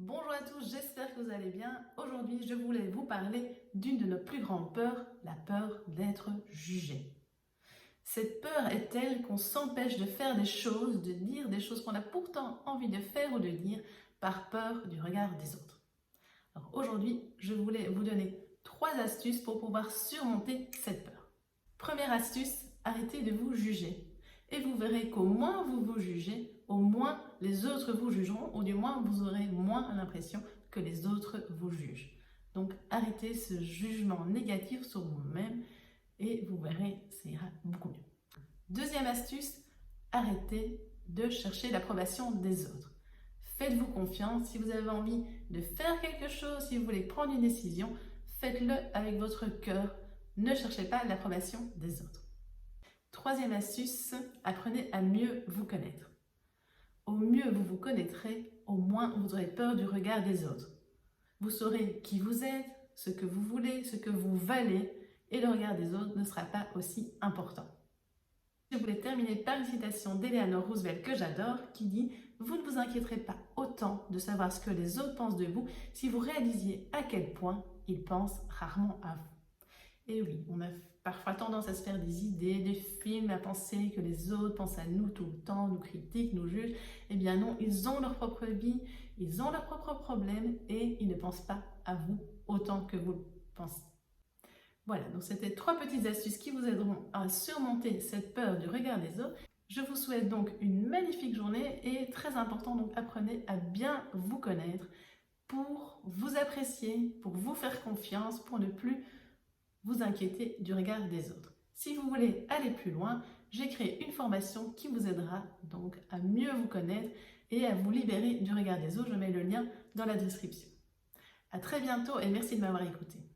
Bonjour à tous, j'espère que vous allez bien. Aujourd'hui, je voulais vous parler d'une de nos plus grandes peurs, la peur d'être jugé. Cette peur est telle qu'on s'empêche de faire des choses, de dire des choses qu'on a pourtant envie de faire ou de dire par peur du regard des autres. Alors aujourd'hui, je voulais vous donner 3 astuces pour pouvoir surmonter cette peur. Première astuce, arrêtez de vous juger. Et vous verrez qu'au moins vous vous jugez, au moins les autres vous jugeront, ou du moins vous aurez moins l'impression que les autres vous jugent. Donc arrêtez ce jugement négatif sur vous-même et vous verrez, ça ira beaucoup mieux. Deuxième astuce, arrêtez de chercher l'approbation des autres. Faites-vous confiance, si vous avez envie de faire quelque chose, si vous voulez prendre une décision, faites-le avec votre cœur. Ne cherchez pas l'approbation des autres. Troisième astuce, apprenez à mieux vous connaître. Au mieux vous vous connaîtrez, au moins vous aurez peur du regard des autres. Vous saurez qui vous êtes, ce que vous voulez, ce que vous valez, et le regard des autres ne sera pas aussi important. Je voulais terminer par une citation d'Eleanor Roosevelt que j'adore, qui dit « Vous ne vous inquiéterez pas autant de savoir ce que les autres pensent de vous si vous réalisiez à quel point ils pensent rarement à vous. » Et oui, on a parfois tendance à se faire des idées, des films, à penser que les autres pensent à nous tout le temps, nous critiquent, nous jugent. Eh bien non, ils ont leur propre vie, ils ont leurs propres problèmes et ils ne pensent pas à vous autant que vous le pensez. Voilà, donc c'était 3 petites astuces qui vous aideront à surmonter cette peur du regard des autres. Je vous souhaite donc une magnifique journée et très important, donc apprenez à bien vous connaître pour vous apprécier, pour vous faire confiance, pour ne plus vous inquiéter du regard des autres. Si vous voulez aller plus loin, j'ai créé une formation qui vous aidera donc à mieux vous connaître et à vous libérer du regard des autres. Je mets le lien dans la description. À très bientôt et merci de m'avoir écouté.